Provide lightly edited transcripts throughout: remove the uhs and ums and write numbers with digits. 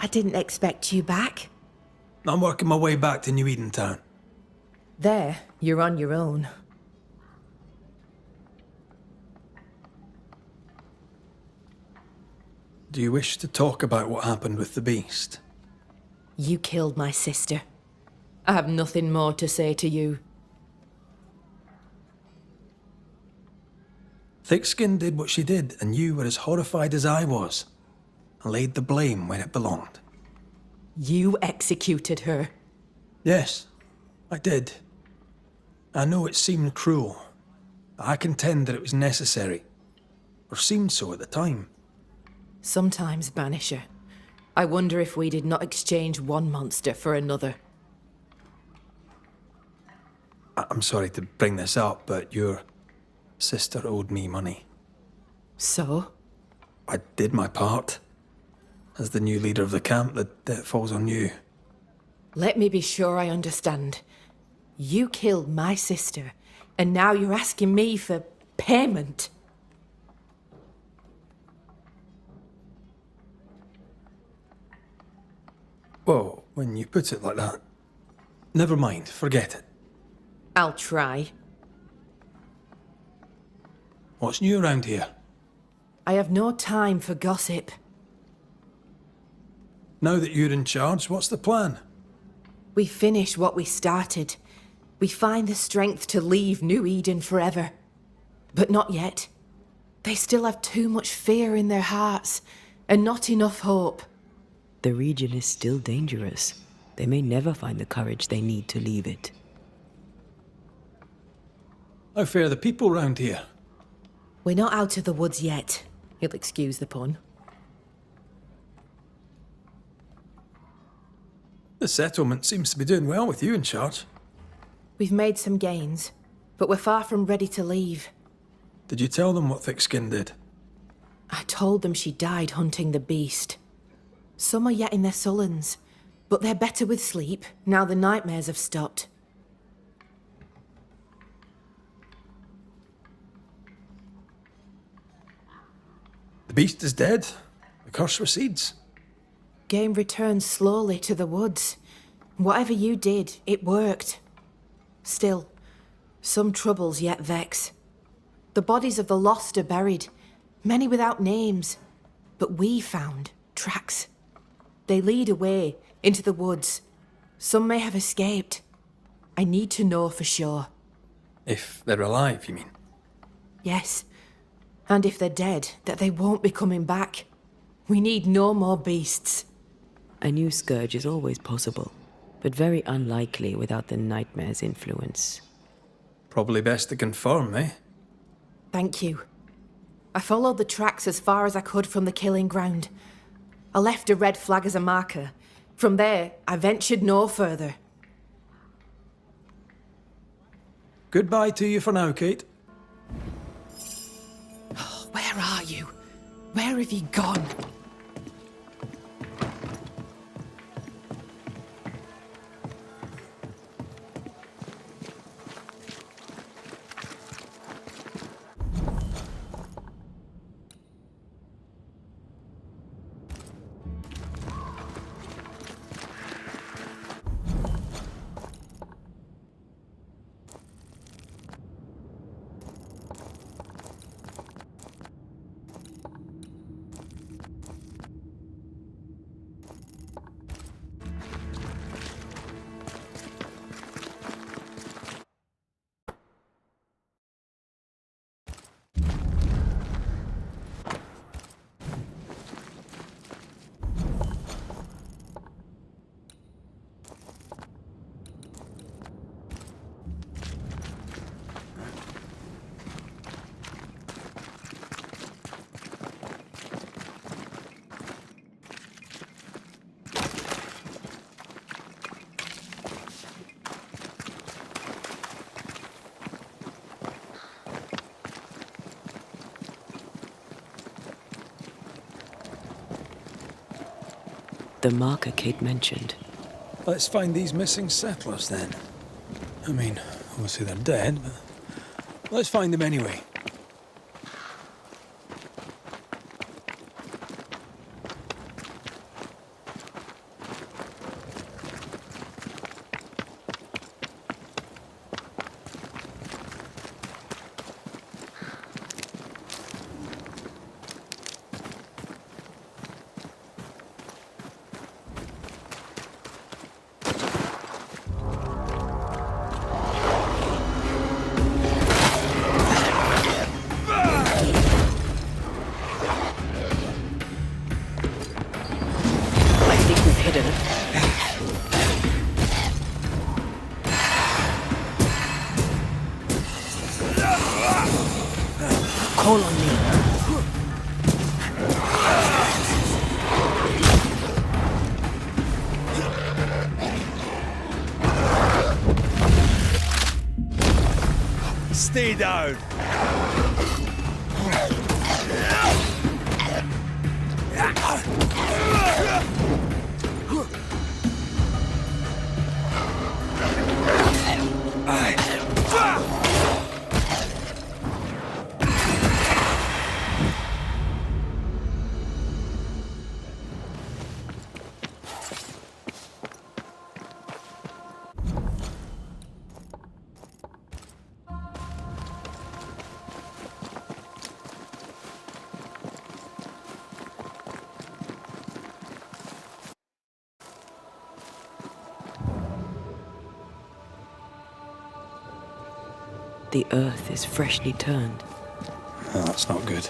I didn't expect you back. I'm working my way back to New Eden Town. There, you're on your own. Do you wish to talk about what happened with the beast? You killed my sister. I have nothing more to say to you. Thickskin did what she did, and you were as horrified as I was, and laid the blame when it belonged. You executed her. Yes, I did. I know it seemed cruel, but I contend that it was necessary, or seemed so at the time. Sometimes, Banisher, I wonder if we did not exchange one monster for another. I'm sorry to bring this up, but your sister owed me money. So? I did my part. As the new leader of the camp, the debt falls on you. Let me be sure I understand. You killed my sister, and now you're asking me for payment. Whoa, when you put it like that. Never mind, forget it. I'll try. What's new around here? I have no time for gossip. Now that you're in charge, what's the plan? We finish what we started. We find the strength to leave New Eden forever. But not yet. They still have too much fear in their hearts, and not enough hope. The region is still dangerous. They may never find the courage they need to leave it. How fare the people round here? We're not out of the woods yet. You'll excuse the pun. The settlement seems to be doing well with you in charge. We've made some gains, but we're far from ready to leave. Did you tell them what Thickskin did? I told them she died hunting the beast. Some are yet in their sullens, but they're better with sleep now the nightmares have stopped. The beast is dead. The curse recedes. Game returns slowly to the woods. Whatever you did, it worked. Still, some troubles yet vex. The bodies of the lost are buried, many without names, but we found tracks. They lead away into the woods. Some may have escaped. I need to know for sure. If they're alive, you mean? Yes, and if they're dead, that they won't be coming back. We need no more beasts. A new scourge is always possible, but very unlikely without the nightmare's influence. Probably best to confirm, eh? Thank you. I followed the tracks as far as I could from the killing ground. I left a red flag as a marker. From there, I ventured no further. Goodbye to you for now, Kate. Where are you? Where have you gone? The marker Kate mentioned. Let's find these missing settlers then. I mean, obviously they're dead, but let's find them anyway. Call on me. Stay down. The earth is freshly turned. Oh, that's not good.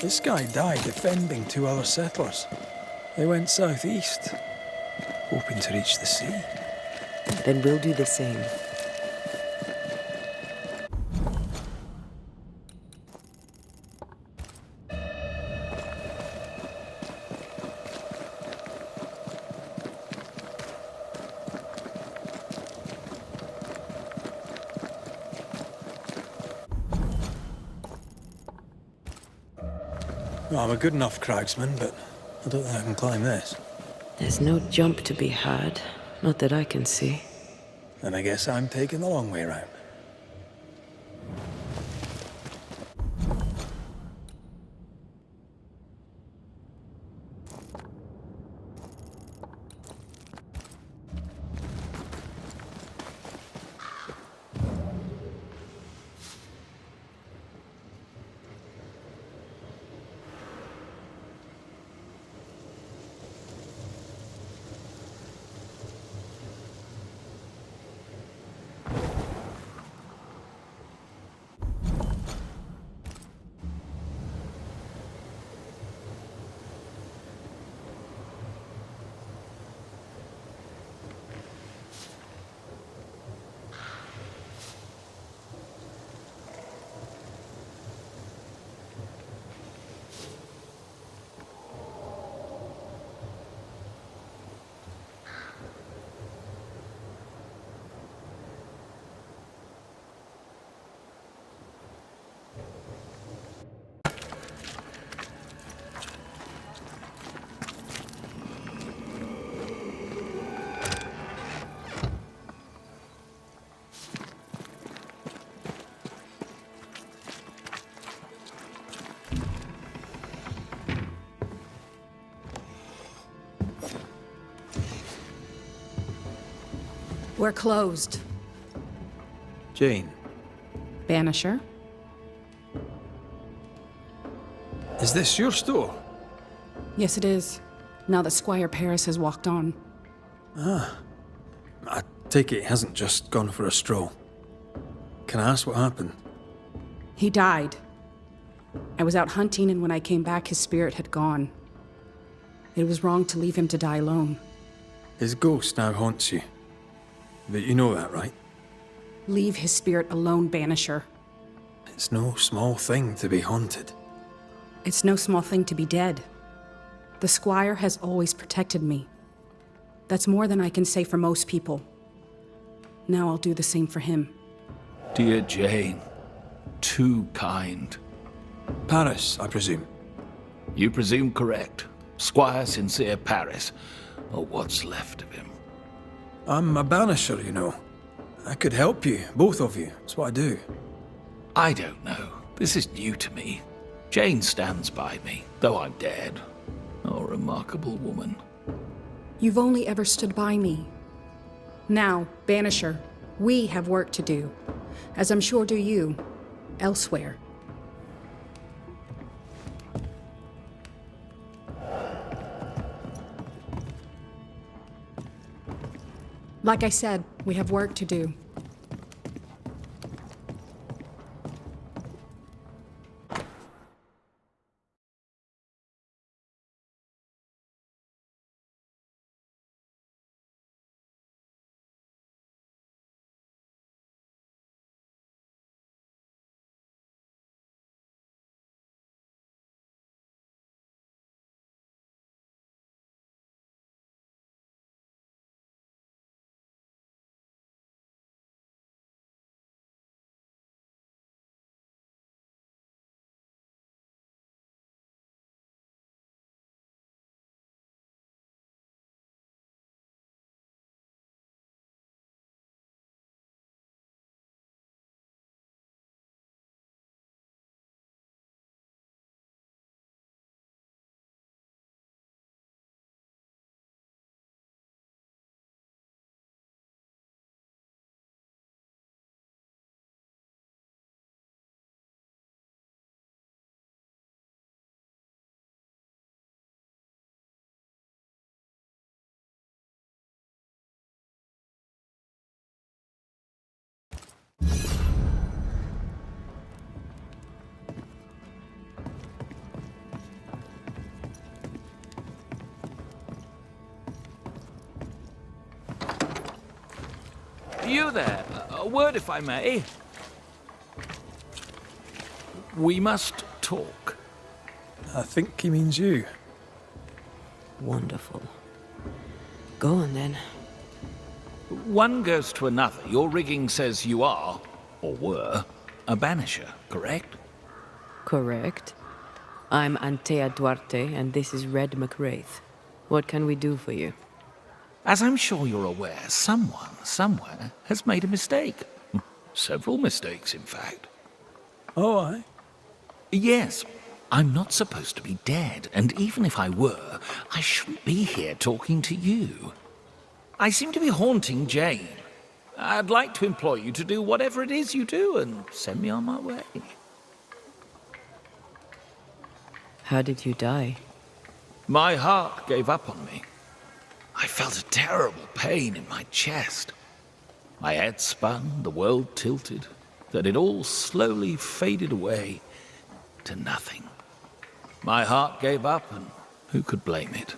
This guy died defending 2 other settlers. They went southeast, hoping to reach the sea. Then we'll do the same. Well, I'm a good enough cragsman, but I don't think I can climb this. There's no jump to be had. Not that I can see. Then I guess I'm taking the long way round. We're closed. Jane, Banisher? is this your store? Yes, it is. Now that Squire Paris has walked on. I take it he hasn't just gone for a stroll. Can I ask what happened? He died. I was out hunting, and when I came back, his spirit had gone. It was wrong to leave him to die alone. His ghost now haunts you. But you know that, right? Leave his spirit alone, Banisher. It's no small thing to be haunted. It's no small thing to be dead. The Squire has always protected me. That's more than I can say for most people. Now I'll do the same for him. Dear Jane, too kind. Paris, I presume. You presume correct. Squire Sincere Paris, or what's left of him. I'm a banisher, you know. I could help you, both of you. That's what I do. I don't know. This is new to me. Jane stands by me, though I'm dead. Oh, remarkable woman. You've only ever stood by me. Now, Banisher, we have work to do, as I'm sure do you, elsewhere. Like I said, we have work to do. You there? A word, if I may. We must talk. I think he means you. Wonderful. Go on then. One goes to another. Your rigging says you are, or were, a banisher, correct? Correct. I'm Antea Duarte, and this is Red Raith. What can we do for you? As I'm sure you're aware, someone, somewhere, has made a mistake. Several mistakes, in fact. Oh, aye. Yes, I'm not supposed to be dead, and even if I were, I shouldn't be here talking to you. I seem to be haunting Jane. I'd like to employ you to do whatever it is you do and send me on my way. How did you die? My heart gave up on me. I felt a terrible pain in my chest. My head spun, the world tilted, then it all slowly faded away to nothing. My heart gave up, and who could blame it?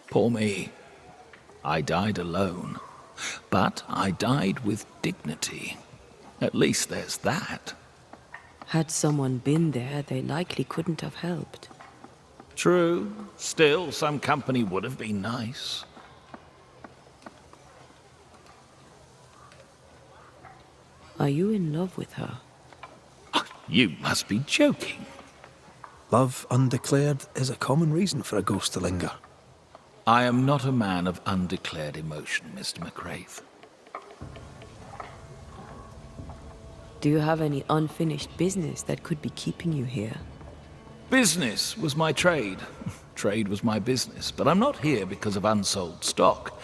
Poor me. I died alone, but I died with dignity. At least there's that. Had someone been there, they likely couldn't have helped. True. Still, some company would have been nice. Are you in love with her? You must be joking. Love undeclared is a common reason for a ghost to linger. I am not a man of undeclared emotion, Mr. McRaith. Do you have any unfinished business that could be keeping you here? Business was my trade. Trade was my business. But I'm not here because of unsold stock.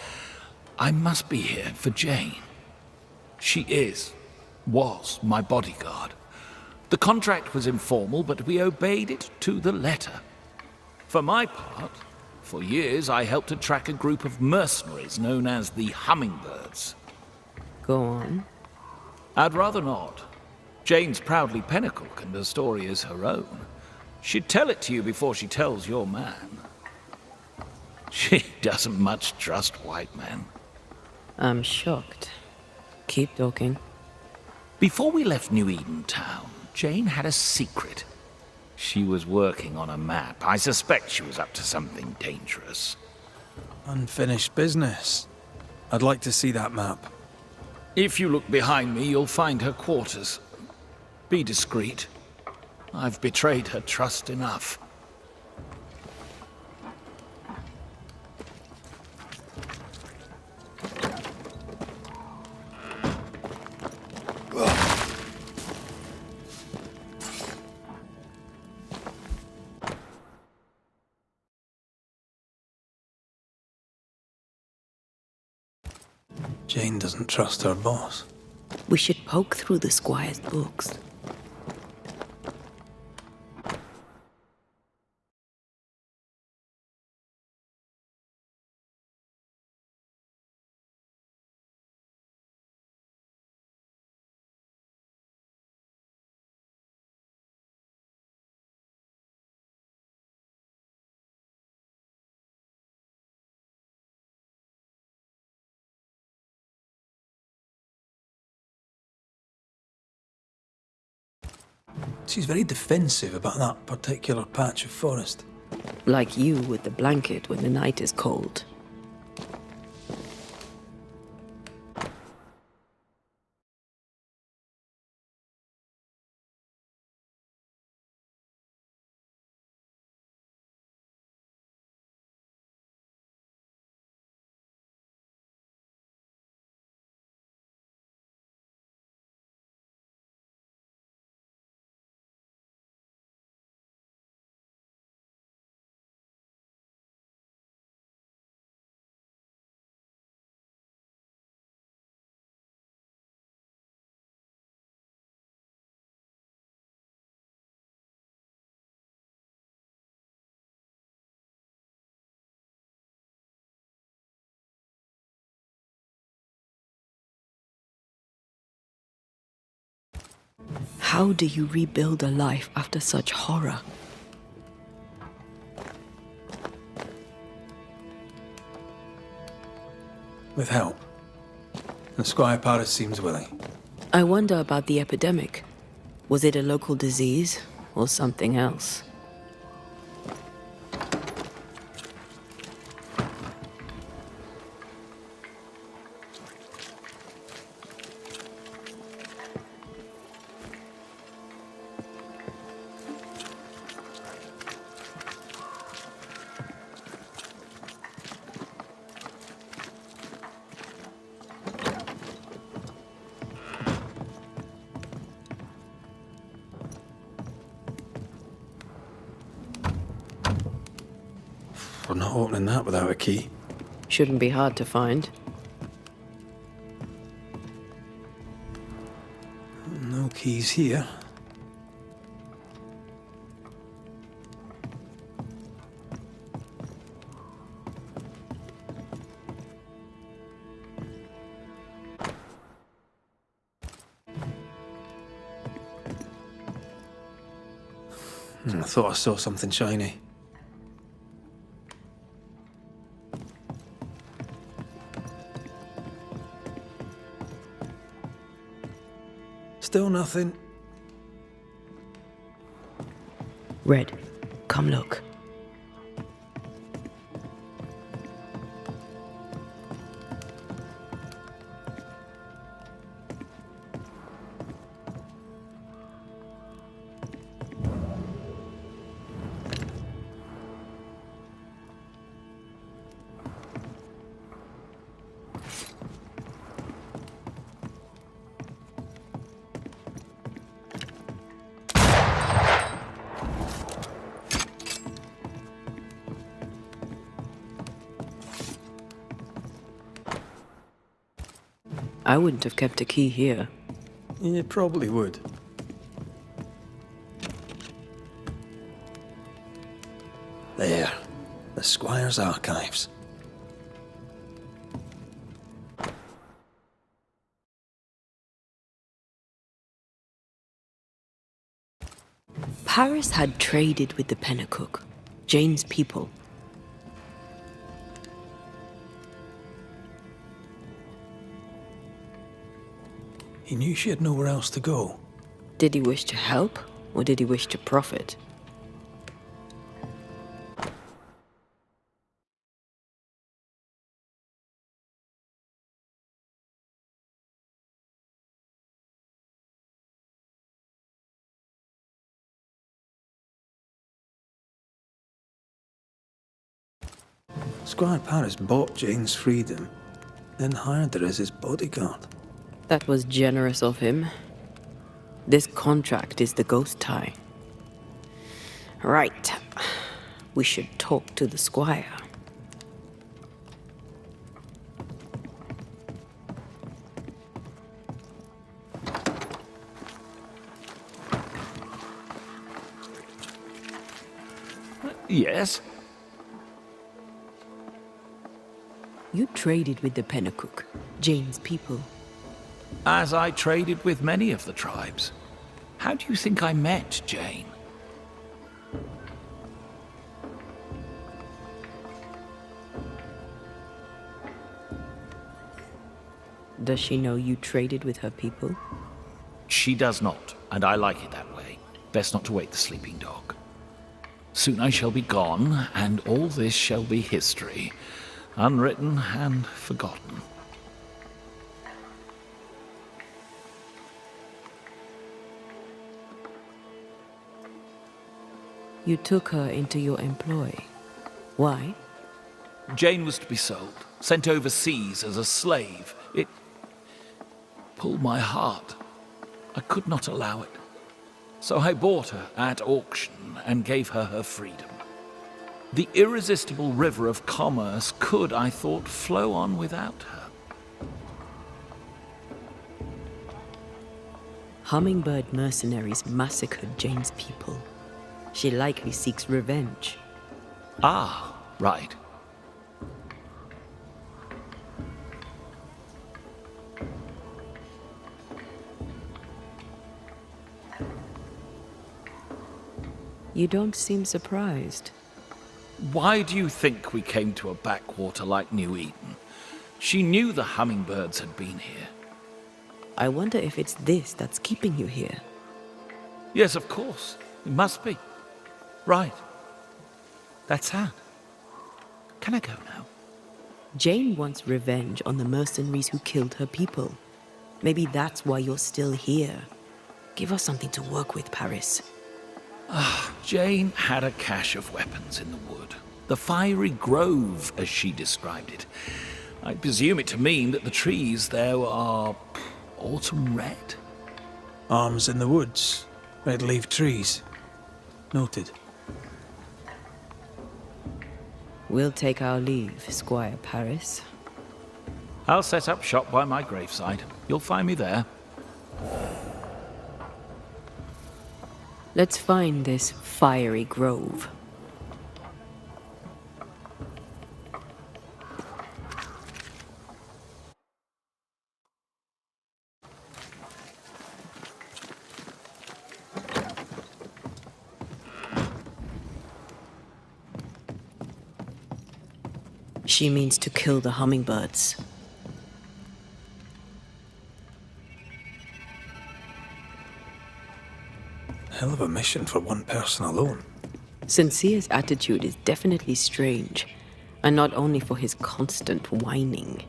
I must be here for Jane. She was my bodyguard. The contract was informal, but we obeyed it to the letter. For my part, for years I helped to track a group of mercenaries known as the Hummingbirds. Go on. I'd rather not. Jane's proudly Pennacook, and the story is her own. She'd tell it to you before she tells your man. She doesn't much trust white men. I'm shocked. Keep talking. Before we left New Eden Town, Jane had a secret. She was working on a map. I suspect she was up to something dangerous. Unfinished business. I'd like to see that map. If you look behind me, you'll find her quarters. Be discreet. I've betrayed her trust enough. Jane doesn't trust her boss. We should poke through the squire's books. She's very defensive about that particular patch of forest. Like you with the blanket when the night is cold. How do you rebuild a life after such horror? With help. And Squire Paris seems willing. I wonder about the epidemic. Was it a local disease or something else? We're not opening that without a key. Shouldn't be hard to find. No keys here. I thought I saw something shiny. Still nothing. Red, come look. I wouldn't have kept a key here. You probably would. There. The Squire's archives. Paris had traded with the Pennacook, Jane's people. He knew she had nowhere else to go. Did he wish to help, or did he wish to profit? Squire Paris bought Jane's freedom, then hired her as his bodyguard. That was generous of him. This contract is the ghost tie. Right. We should talk to the squire. Yes? You traded with the Pennacook, Jane's people. As I traded with many of the tribes. How do you think I met Jane? Does she know you traded with her people? She does not, and I like it that way. Best not to wake the sleeping dog. Soon I shall be gone, and all this shall be history, unwritten and forgotten. You took her into your employ. Why? Jane was to be sold, sent overseas as a slave. It pulled my heart. I could not allow it. So I bought her at auction and gave her her freedom. The irresistible river of commerce could, I thought, flow on without her. Hummingbird mercenaries massacred Jane's people. She likely seeks revenge. Ah, right. You don't seem surprised. Why do you think we came to a backwater like New Eden? She knew the hummingbirds had been here. I wonder if it's this that's keeping you here. Yes, of course. It must be. Right. That's sad. Can I go now? Jane wants revenge on the mercenaries who killed her people. Maybe that's why you're still here. Give us something to work with, Paris. Jane had a cache of weapons in the wood. The fiery grove, as she described it. I presume it to mean that the trees there are autumn red. Arms in the woods. Red leaf trees. Noted. We'll take our leave, Squire Paris. I'll set up shop by my graveside. You'll find me there. Let's find this fiery grove. She means to kill the hummingbirds. Hell of a mission for one person alone. Sincere's attitude is definitely strange, and not only for his constant whining.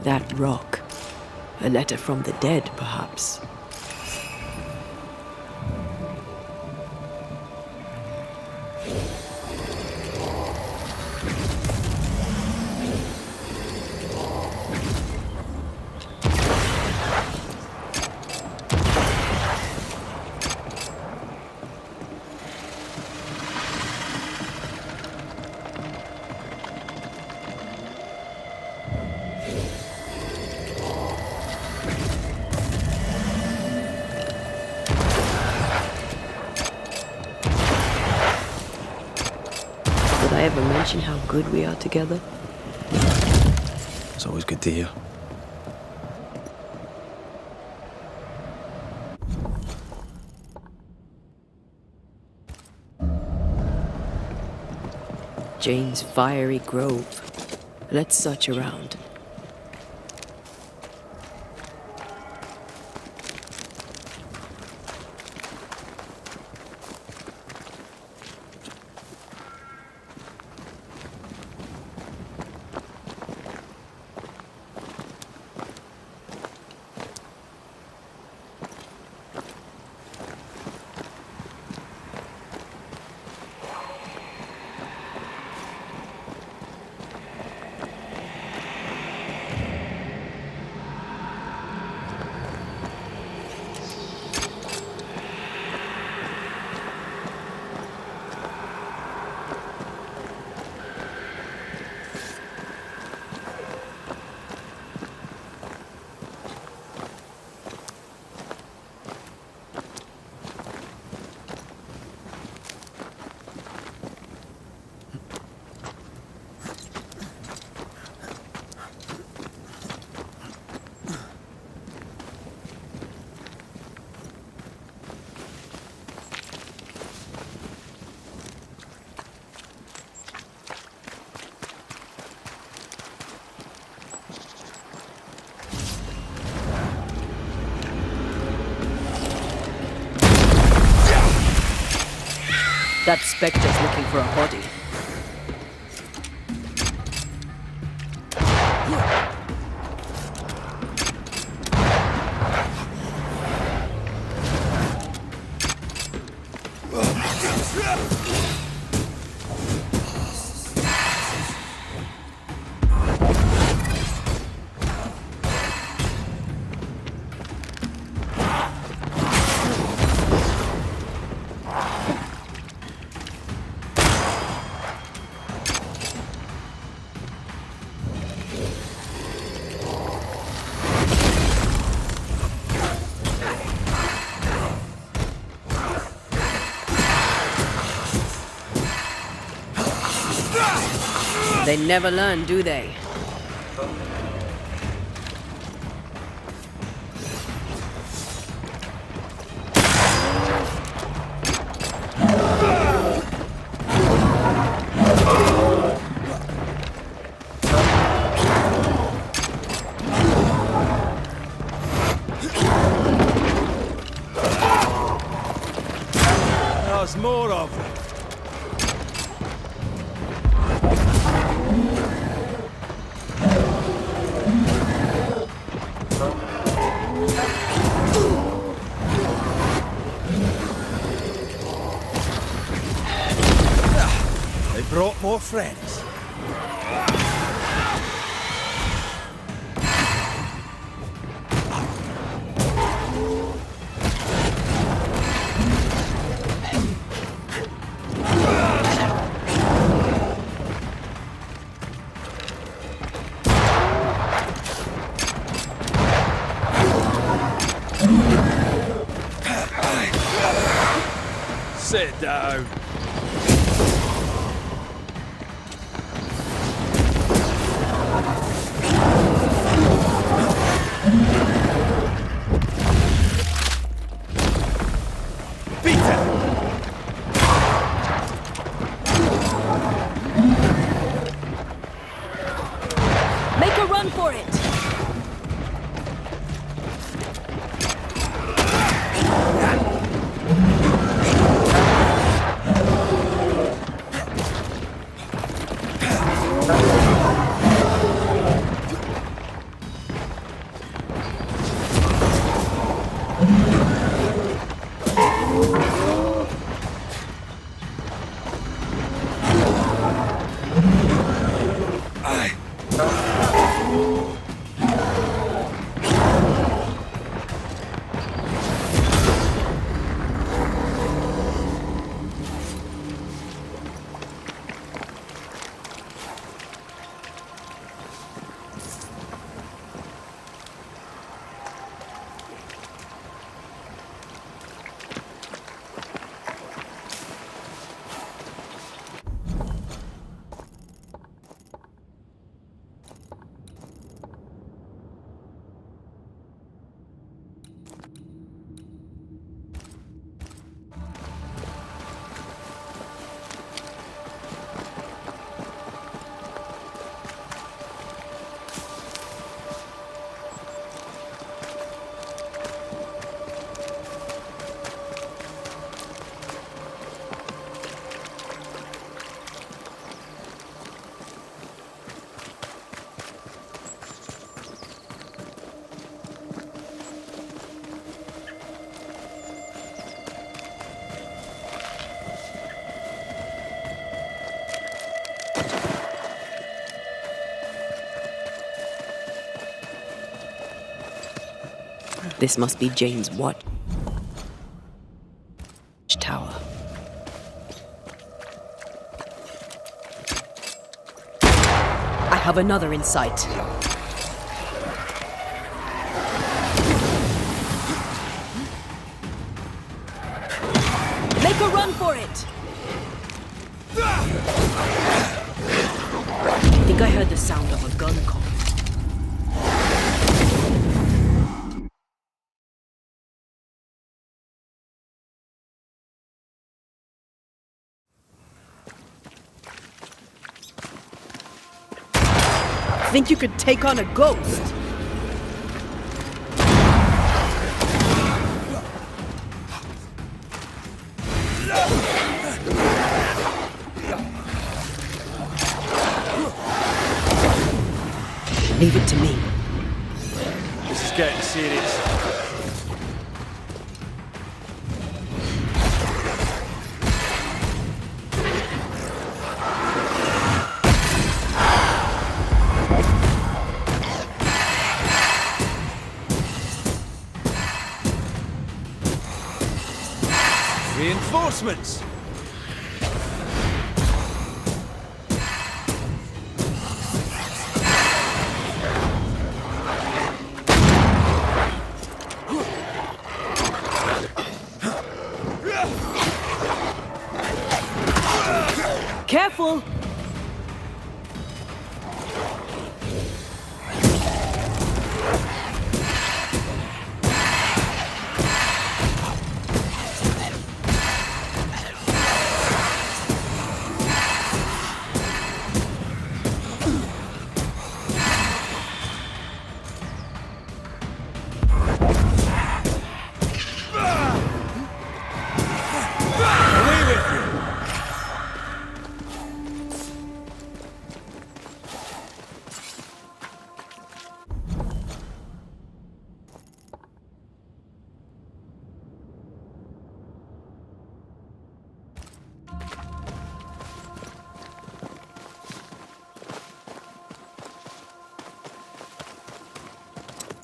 That rock. A letter from the dead, perhaps. I ever mention how good we are together? It's always good to hear. Jane's fiery grove. Let's search around. That specter's looking for a body. They never learn, do they? There's more of them. They brought more friends. Sit down. Make a run for it! This must be Jane's watch tower. I have another in sight. Make a run for it! I think I heard the sound of a gun call. Think you could take on a ghost? Leave it to me. This is getting serious. Reinforcements! Careful!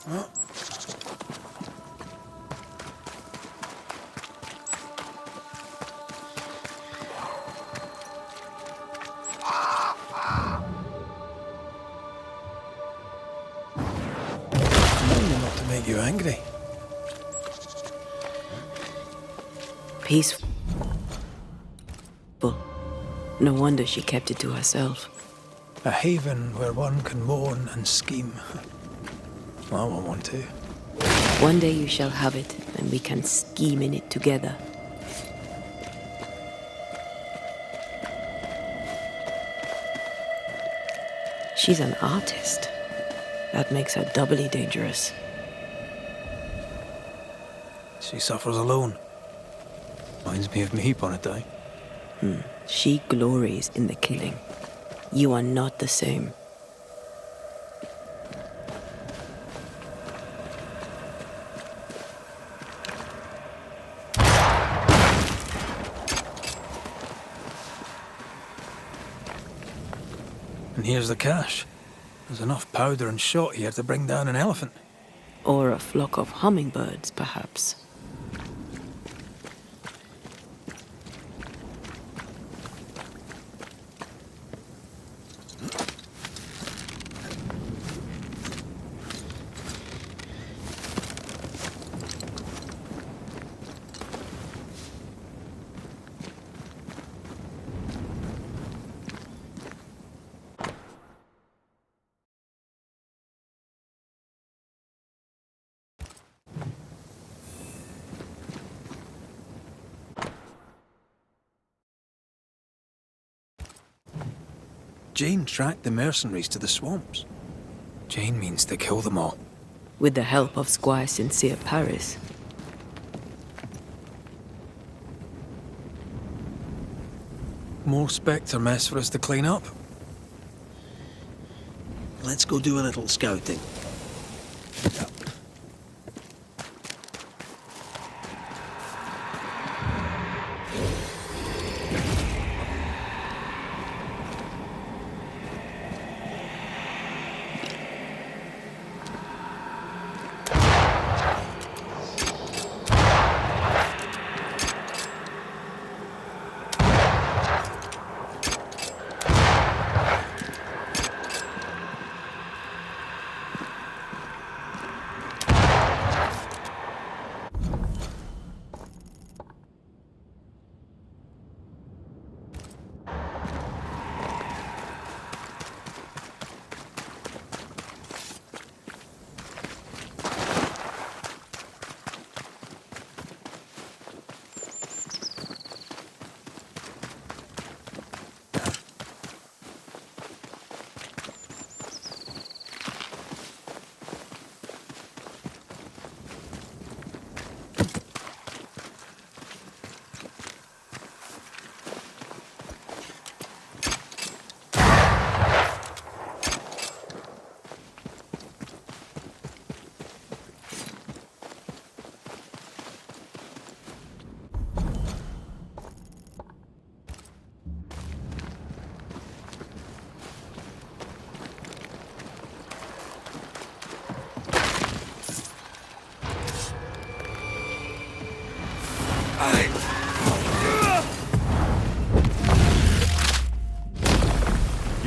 Not to make you angry. Peaceful. No wonder she kept it to herself. A haven where one can mourn and scheme. I want one too. One day you shall have it, and we can scheme in it together. She's an artist. That makes her doubly dangerous. She suffers alone. Reminds me of me upon a time. She glories in the killing. You are not the same. And here's the cache. There's enough powder and shot here to bring down an elephant. Or a flock of hummingbirds, perhaps. Jane tracked the mercenaries to the swamps. Jane means to kill them all. With the help of Squire Sincere Paris. More spectre mess for us to clean up. Let's go do a little scouting.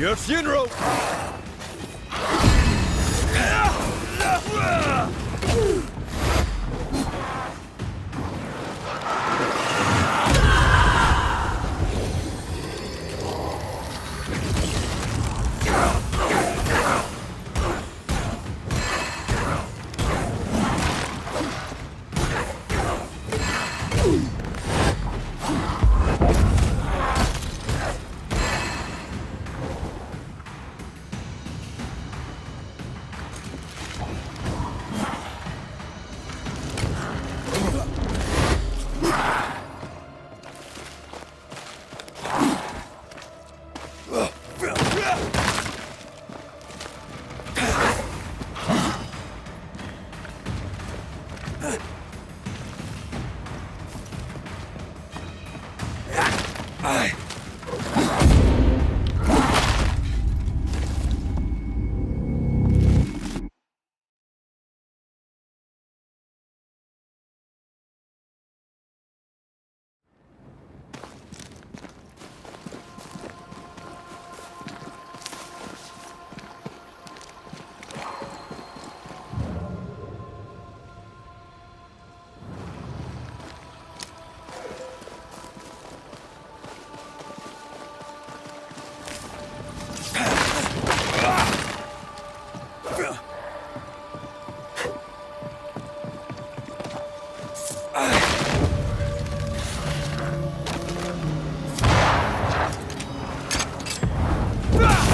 Your funeral!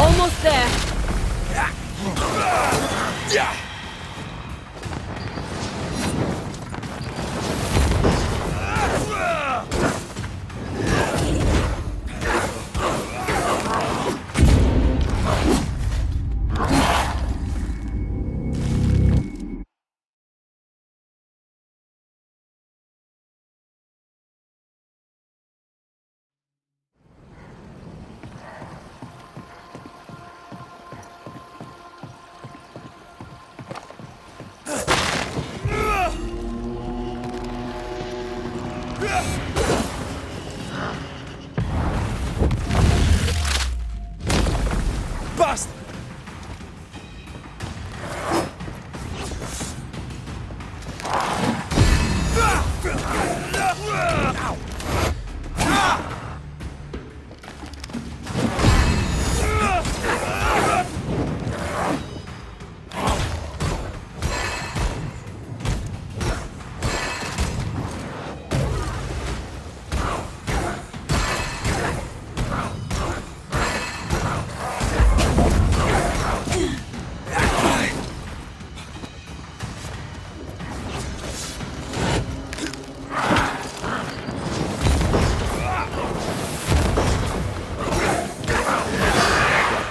Almost there. Bastard!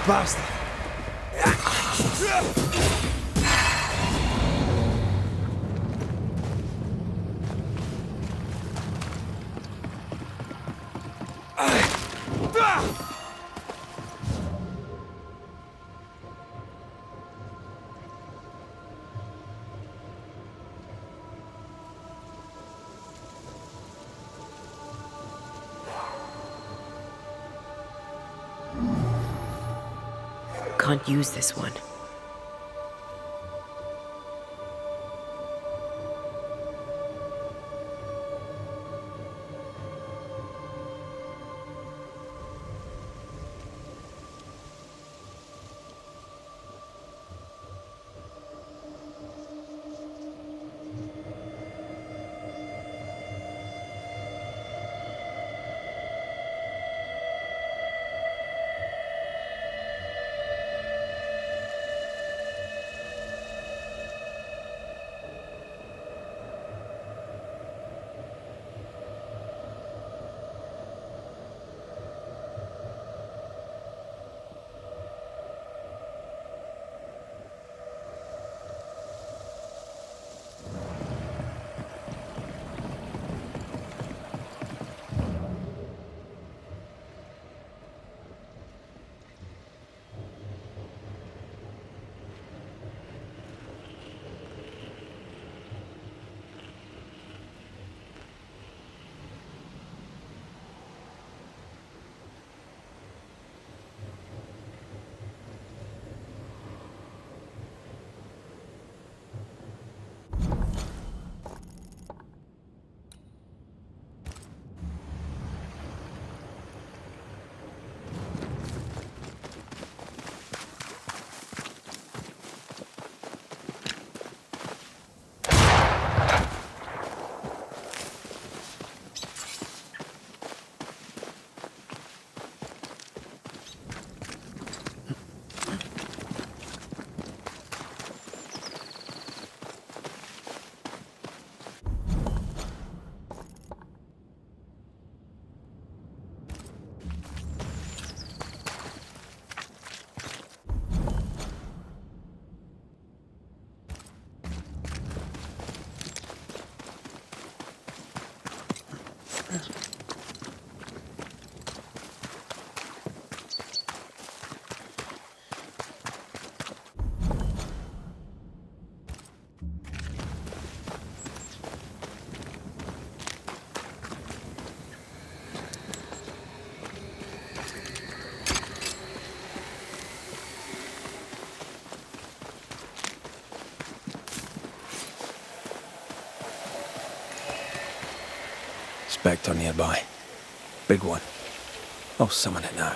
Bastard! Can't use this one. spectre nearby. Big one. I'll summon it now.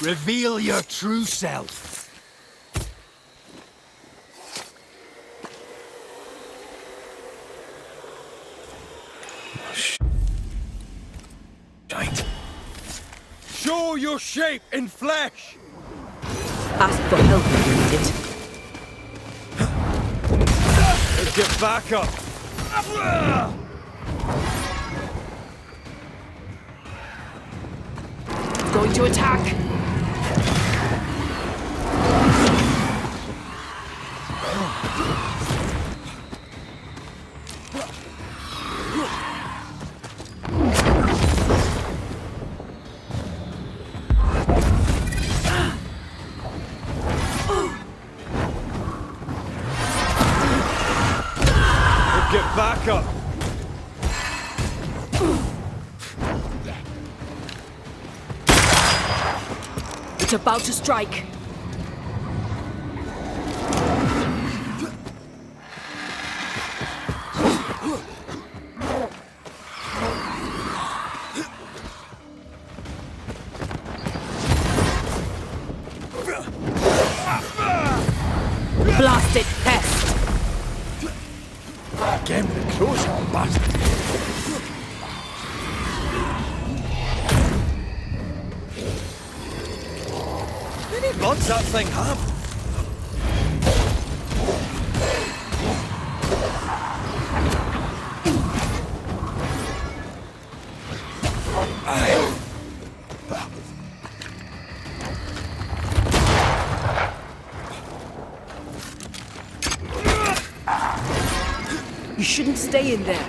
Reveal your true self. Shite. Show your shape in flesh! Ask for help if you need it. Let's get back up! Going to attack! Get back up! It's about to strike. Blasted pest! Again with the close on, bastard! How many bloods that thing have? You shouldn't stay in there.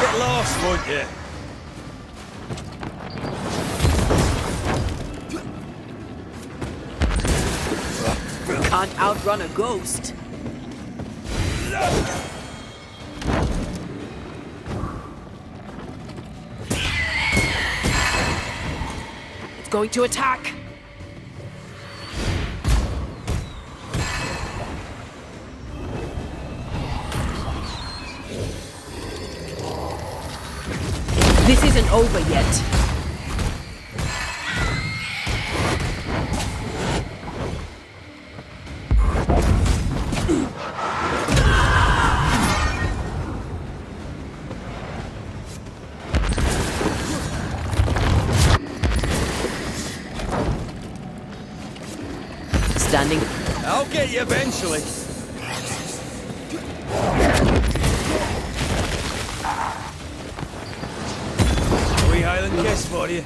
Get lost, won't you? Can't outrun a ghost. It's going to attack. This isn't over yet. Standing. I'll get you eventually. Wee Highland kiss for you.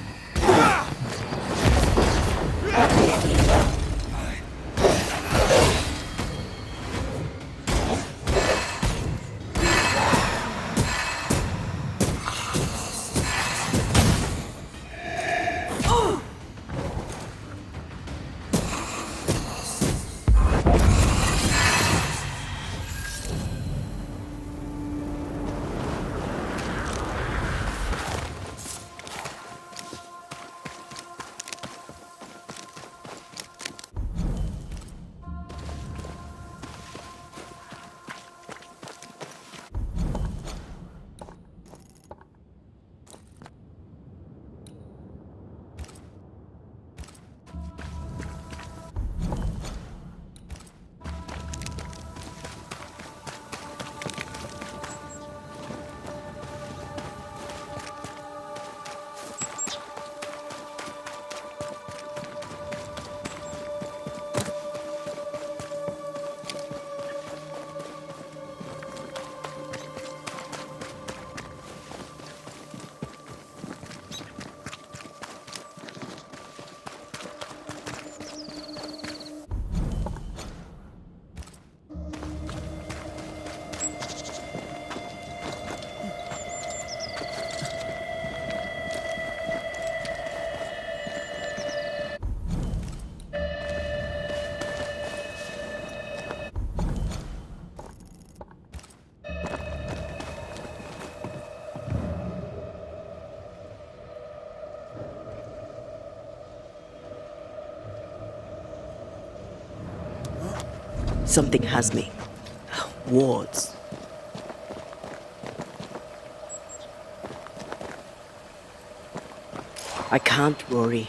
Something has me. Wards. I can't, Rory.